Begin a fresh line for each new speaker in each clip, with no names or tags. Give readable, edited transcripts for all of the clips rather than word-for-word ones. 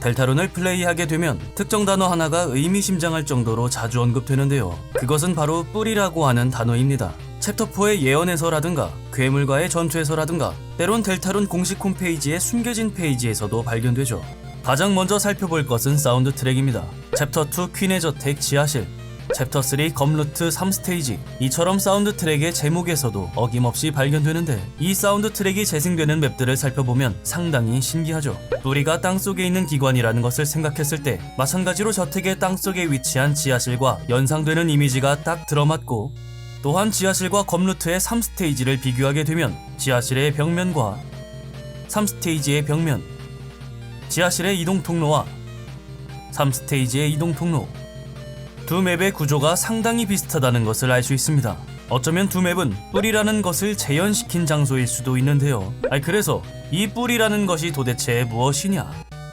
델타룬을 플레이하게 되면 특정 단어 하나가 의미심장할 정도로 자주 언급되는데요. 그것은 바로 뿔이라고 하는 단어입니다. 챕터4의 예언에서라든가 괴물과의 전투에서라든가 때론 델타룬 공식 홈페이지의 숨겨진 페이지에서도 발견되죠. 가장 먼저 살펴볼 것은 사운드 트랙입니다. 챕터2 퀸의 저택 지하실, 챕터3 검루트 3스테이지, 이처럼 사운드 트랙의 제목에서도 어김없이 발견되는데 이 사운드 트랙이 재생되는 맵들을 살펴보면 상당히 신기하죠. 뿌리가 땅속에 있는 기관이라는 것을 생각했을 때 마찬가지로 저택의 땅속에 위치한 지하실과 연상되는 이미지가 딱 들어맞고, 또한 지하실과 검루트의 3스테이지를 비교하게 되면 지하실의 벽면과 3스테이지의 벽면, 지하실의 이동 통로와 3스테이지의 이동 통로, 두 맵의 구조가 상당히 비슷하다는 것을 알 수 있습니다. 어쩌면 두 맵은 뿔이라는 것을 재현시킨 장소일 수도 있는데요. 그래서 이 뿔이라는 것이 도대체 무엇이냐?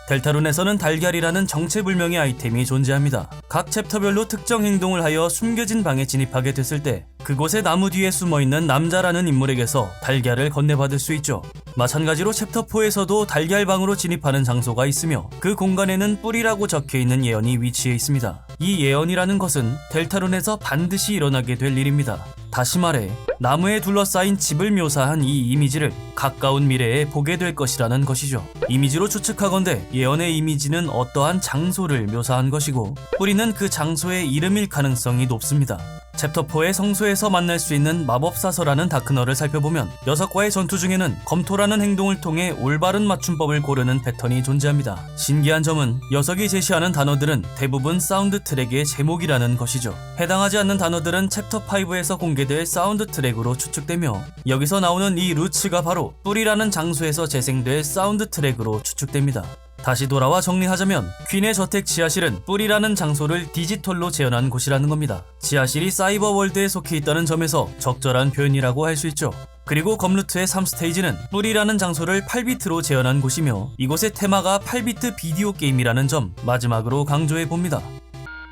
델타룬에서는 달걀이라는 정체불명의 아이템이 존재합니다. 각 챕터별로 특정 행동을 하여 숨겨진 방에 진입하게 됐을 때 그곳의 나무 뒤에 숨어있는 남자라는 인물에게서 달걀을 건네받을 수 있죠. 마찬가지로 챕터4에서도 달걀방으로 진입하는 장소가 있으며 그 공간에는 뿔이라고 적혀있는 예언이 위치해 있습니다. 이 예언이라는 것은 델타룬에서 반드시 일어나게 될 일입니다. 다시 말해 나무에 둘러싸인 집을 묘사한 이 이미지를 가까운 미래에 보게 될 것이라는 것이죠. 이미지로 추측하건대 예언의 이미지는 어떠한 장소를 묘사한 것이고 뿌리는 그 장소의 이름일 가능성이 높습니다. 챕터4의 성소에서 만날 수 있는 마법사서라는 다크너를 살펴보면 녀석과의 전투 중에는 검토라는 행동을 통해 올바른 맞춤법을 고르는 패턴이 존재합니다. 신기한 점은 녀석이 제시하는 단어들은 대부분 사운드 트랙의 제목이라는 것이죠. 해당하지 않는 단어들은 챕터5에서 공개될 사운드 트랙으로 추측되며 여기서 나오는 이 루츠가 바로 뿔이라는 장소에서 재생될 사운드 트랙으로 추측됩니다. 다시 돌아와 정리하자면 퀸의 저택 지하실은 뿔이라는 장소를 디지털로 재현한 곳이라는 겁니다. 지하실이 사이버 월드에 속해 있다는 점에서 적절한 표현이라고 할 수 있죠. 그리고 검루트의 3스테이지는 뿔이라는 장소를 8비트로 재현한 곳이며 이곳의 테마가 8비트 비디오 게임이라는 점 마지막으로 강조해 봅니다.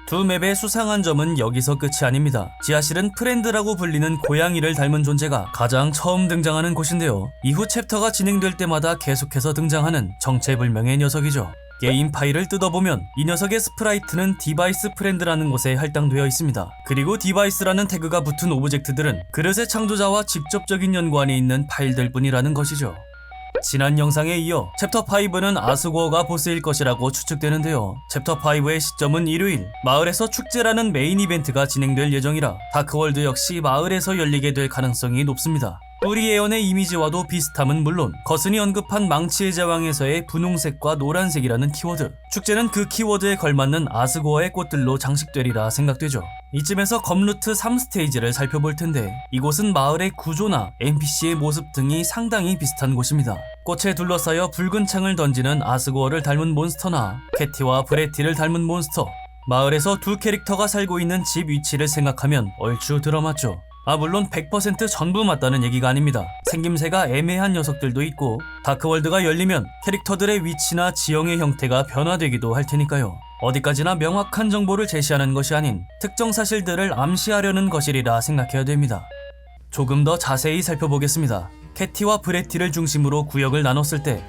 두 맵의 수상한 점은 여기서 끝이 아닙니다. 지하실은 프렌드라고 불리는 고양이를 닮은 존재가 가장 처음 등장하는 곳인데요. 이후 챕터가 진행될 때마다 계속해서 등장하는 정체불명의 녀석이죠. 게임 파일을 뜯어보면 이 녀석의 스프라이트는 디바이스 프렌드라는 곳에 할당되어 있습니다. 그리고 디바이스라는 태그가 붙은 오브젝트들은 그릇의 창조자와 직접적인 연관이 있는 파일들 뿐이라는 것이죠. 지난 영상에 이어 챕터5는 아스고어가 보스일 것이라고 추측되는데요. 챕터5의 시점은 일요일, 마을에서 축제라는 메인 이벤트가 진행될 예정이라 다크월드 역시 마을에서 열리게 될 가능성이 높습니다. 뿌리 예언의 이미지와도 비슷함은 물론 거스니 언급한 망치의 제왕에서의 분홍색과 노란색이라는 키워드, 축제는 그 키워드에 걸맞는 아스고어의 꽃들로 장식되리라 생각되죠. 이쯤에서 검루트 3스테이지를 살펴볼 텐데 이곳은 마을의 구조나 NPC의 모습 등이 상당히 비슷한 곳입니다. 꽃에 둘러싸여 붉은 창을 던지는 아스고어를 닮은 몬스터나 캐티와 브레티를 닮은 몬스터, 마을에서 두 캐릭터가 살고 있는 집 위치를 생각하면 얼추 들어맞죠. 물론 100% 전부 맞다는 얘기가 아닙니다. 생김새가 애매한 녀석들도 있고 다크월드가 열리면 캐릭터들의 위치나 지형의 형태가 변화되기도 할 테니까요. 어디까지나 명확한 정보를 제시하는 것이 아닌 특정 사실들을 암시하려는 것이리라 생각해야 됩니다. 조금 더 자세히 살펴보겠습니다. 캐티와 브레티를 중심으로 구역을 나눴을 때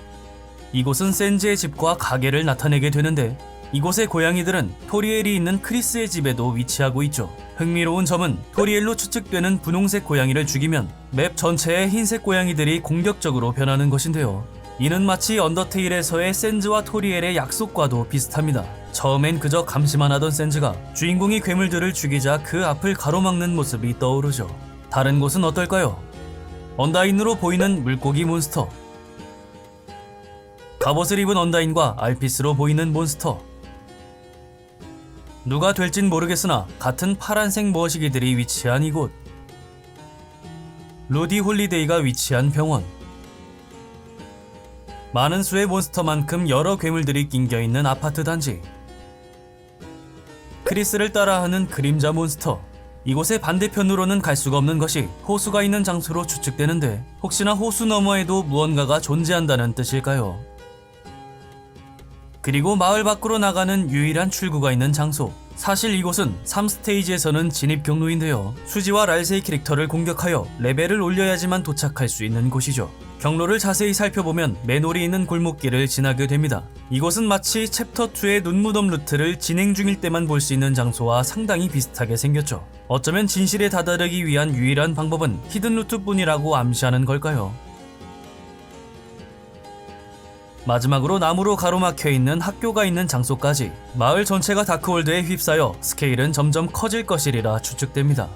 이곳은 센즈의 집과 가게를 나타내게 되는데 이곳의 고양이들은 토리엘이 있는 크리스의 집에도 위치하고 있죠. 흥미로운 점은 토리엘로 추측되는 분홍색 고양이를 죽이면 맵 전체의 흰색 고양이들이 공격적으로 변하는 것인데요. 이는 마치 언더테일에서의 센즈와 토리엘의 약속과도 비슷합니다. 처음엔 그저 감시만 하던 센즈가 주인공이 괴물들을 죽이자 그 앞을 가로막는 모습이 떠오르죠. 다른 곳은 어떨까요? 언다인으로 보이는 물고기 몬스터, 갑옷을 입은 언다인과 알피스로 보이는 몬스터, 누가 될진 모르겠으나 같은 파란색 머시기들이 위치한 이곳, 루디 홀리데이가 위치한 병원, 많은 수의 몬스터만큼 여러 괴물들이 낑겨있는 아파트 단지, 크리스를 따라하는 그림자 몬스터. 이곳의 반대편으로는 갈 수가 없는 것이 호수가 있는 장소로 추측되는데 혹시나 호수 너머에도 무언가가 존재한다는 뜻일까요? 그리고 마을 밖으로 나가는 유일한 출구가 있는 장소, 사실 이곳은 3스테이지에서는 진입 경로인데요. 수지와 랄세이 캐릭터를 공격하여 레벨을 올려야지만 도착할 수 있는 곳이죠. 경로를 자세히 살펴보면 맨홀이 있는 골목길을 지나게 됩니다. 이곳은 마치 챕터 2의 눈무덤 루트를 진행 중일 때만 볼 수 있는 장소와 상당히 비슷하게 생겼죠. 어쩌면 진실에 다다르기 위한 유일한 방법은 히든 루트뿐이라고 암시하는 걸까요? 마지막으로 나무로 가로막혀 있는 학교가 있는 장소까지 마을 전체가 다크홀드에 휩싸여 스케일은 점점 커질 것이리라 추측됩니다.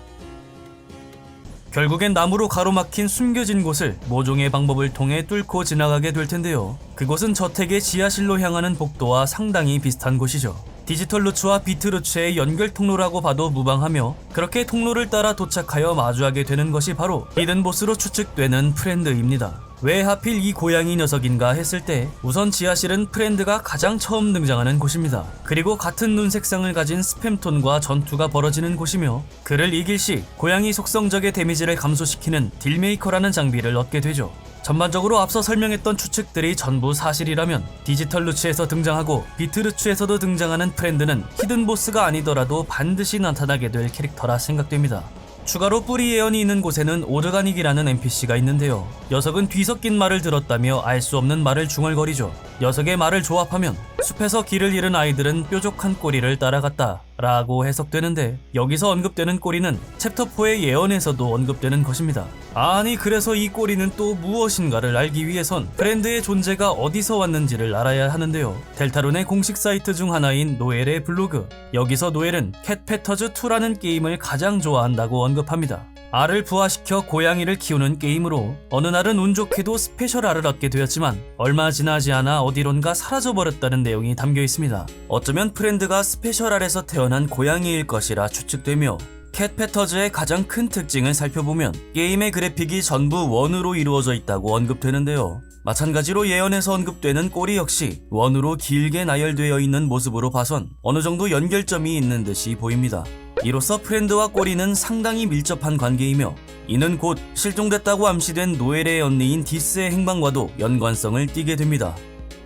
결국엔 나무로 가로막힌 숨겨진 곳을 모종의 방법을 통해 뚫고 지나가게 될 텐데요. 그곳은 저택의 지하실로 향하는 복도와 상당히 비슷한 곳이죠. 디지털 루츠와 비트 루츠의 연결 통로라고 봐도 무방하며, 그렇게 통로를 따라 도착하여 마주하게 되는 것이 바로 히든 보스로 추측되는 프렌드입니다. 왜 하필 이 고양이 녀석인가 했을 때 우선 지하실은 프렌드가 가장 처음 등장하는 곳입니다. 그리고 같은 눈 색상을 가진 스팸톤과 전투가 벌어지는 곳이며, 그를 이길 시 고양이 속성적의 데미지를 감소시키는 딜메이커라는 장비를 얻게 되죠. 전반적으로 앞서 설명했던 추측들이 전부 사실이라면 디지털 루츠에서 등장하고 비트 루츠에서도 등장하는 프렌드는 히든 보스가 아니더라도 반드시 나타나게 될 캐릭터라 생각됩니다. 추가로 뿌리 예언이 있는 곳에는 오르가닉이라는 NPC가 있는데요. 녀석은 뒤섞인 말을 들었다며 알 수 없는 말을 중얼거리죠. 녀석의 말을 조합하면 숲에서 길을 잃은 아이들은 뾰족한 꼬리를 따라갔다 라고 해석되는데, 여기서 언급되는 꼬리는 챕터 4의 예언에서도 언급되는 것입니다. 아니, 그래서 이 꼬리는 또 무엇인가를 알기 위해선 프렌드의 존재가 어디서 왔는지를 알아야 하는데요. 델타룬의 공식 사이트 중 하나인 노엘의 블로그, 여기서 노엘은 캣 패터즈 2라는 게임을 가장 좋아한다고 언급합니다. 알을 부화시켜 고양이를 키우는 게임으로 어느 날은 운 좋게도 스페셜 알을 얻게 되었지만 얼마 지나지 않아 어디론가 사라져버렸다는 내용이 담겨 있습니다. 어쩌면 프렌드가 스페셜 알에서 태어난 고양이일 것이라 추측되며, 캣 패터즈의 가장 큰 특징을 살펴보면 게임의 그래픽이 전부 원으로 이루어져 있다고 언급되는데요. 마찬가지로 예언에서 언급되는 꼬리 역시 원으로 길게 나열되어 있는 모습으로 봐선 어느 정도 연결점이 있는 듯이 보입니다. 이로써 프렌드와 꼬리는 상당히 밀접한 관계이며, 이는 곧 실종됐다고 암시된 노엘의 언니인 디스의 행방과도 연관성을 띠게 됩니다.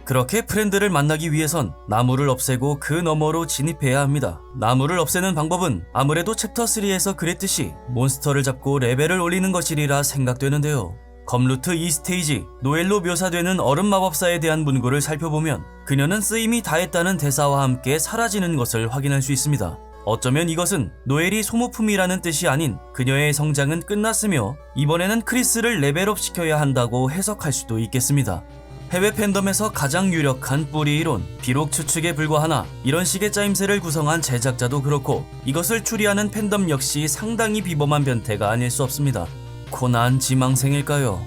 그렇게 프렌드를 만나기 위해선 나무를 없애고 그 너머로 진입해야 합니다. 나무를 없애는 방법은 아무래도 챕터 3에서 그랬듯이 몬스터를 잡고 레벨을 올리는 것이리라 생각되는데요. 검루트 2스테이지 노엘로 묘사되는 얼음 마법사에 대한 문구를 살펴보면 그녀는 쓰임이 다했다는 대사와 함께 사라지는 것을 확인할 수 있습니다. 어쩌면 이것은 노엘이 소모품이라는 뜻이 아닌 그녀의 성장은 끝났으며 이번에는 크리스를 레벨업 시켜야 한다고 해석할 수도 있겠습니다. 해외 팬덤에서 가장 유력한 뿌리 이론, 비록 추측에 불과하나 이런 식의 짜임새를 구성한 제작자도 그렇고 이것을 추리하는 팬덤 역시 상당히 비범한 변태가 아닐 수 없습니다. 코난 지망생일까요?